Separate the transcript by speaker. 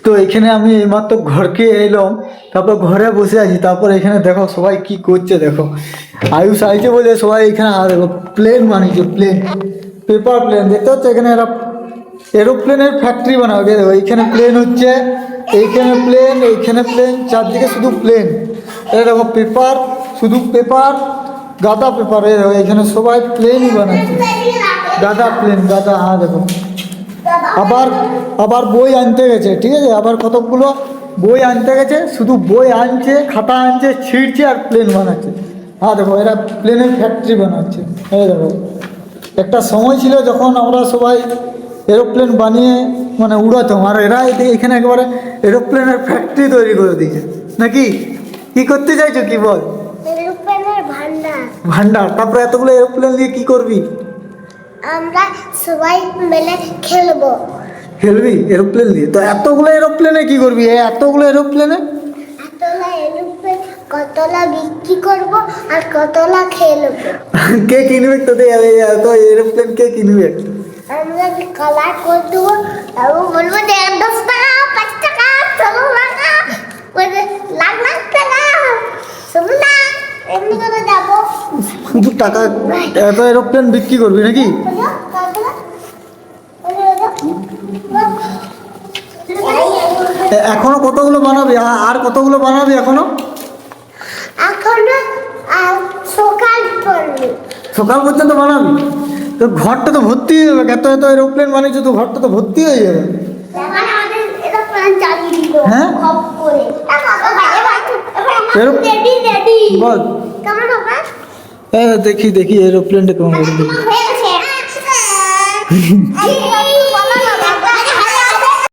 Speaker 1: তো এখানে আমি এইমাত্র ঘরকে এলাম, তারপর ঘরে বসে আছি। তারপর এখানে দেখো সবাই কি করছে, দেখো আয়ুষ আইছে বলে সবাই এখানে দেখো প্লেন বানিয়েছে, প্লেন, পেপার প্লেন দেখতে হচ্ছে। এখানে এরা এরোপ্লেনের ফ্যাক্টরি বানাবে। দেখো এইখানে প্লেন হচ্ছে, এইখানে প্লেন, এইখানে প্লেন, চারদিকে শুধু প্লেন। এই দেখো পেপার, শুধু পেপার, গাদা পেপার। এই দেখো এখানে সবাই প্লেনই বানাচ্ছে, গাদা প্লেন, গাদা। হ্যাঁ দেখো আবার আবার বই আনতে গেছে, ঠিক আছে, আবার কতকগুলো বই আনতে গেছে, শুধু বই আনছে, খাতা আনছে, ছিঁড়ছে আর প্লেন বানাচ্ছে। হ্যাঁ দেখো এরা প্লেনের ফ্যাক্টরি বানাচ্ছে। এই দেখো একটা সময় ছিল যখন আমরা সবাই এরোপ্লেন বানিয়ে মানে উড়াতাম, আর এরা এখানে একেবারে এরোপ্লেনের ফ্যাক্টরি তৈরি করে দিয়েছে নাকি। কি করতে চাইছো কি বল?
Speaker 2: এরোপ্লেনের ভান্ডার।
Speaker 1: ভান্ডার। তারপরে এতগুলো এরোপ্লেন নিয়ে কি করবি?
Speaker 2: আমরা সবাই মিলে খেলবো।
Speaker 1: খেলবি এরোপ্লেন নিয়ে? তো এতগুলো এরোপ্লেনে কি করবি? এতগুলো এরোপ্লেনে
Speaker 2: এতলা এরোপ্লেন কতলা বিক্রি করব আর কতলা খেলবো।
Speaker 1: কে কিনবে তোদের এত এরোপ্লেন? কে কিনবে?
Speaker 2: আমরা কালার করে দেবো, তারপর বলবো যে 10 টাকা, 5 টাকা, 6 টাকা, লাখ লাখ টাকা, শুনুন না এমনি করে যাবো।
Speaker 1: শুধু টাকা, এত এরোপ্লেন বিক্রি করবি নাকি? এখনো কতগুলো বানাবি? আর কতগুলো বানাবি এখনো?
Speaker 2: এখনো সকাল পড়বে।
Speaker 1: সকাল পর্যন্ত বানাবি? তো ঘরটা তো ভর্তি হয়ে যাবে, এত এত এরোপ্লেন বানিয়েছো তো ঘরটা তো ভর্তি হয়ে যাবে।
Speaker 2: আমাদের এটা প্ল্যান চালিয়ে দিল।
Speaker 1: হ্যাঁ?
Speaker 2: খপ করে
Speaker 1: এরো-
Speaker 2: রেডি রেডি
Speaker 1: বল।
Speaker 2: কেমন হবে?
Speaker 1: দেখি দেখি এরোপ্লেনটা কেমন হবে দেখি।
Speaker 2: হয়ে গেছে।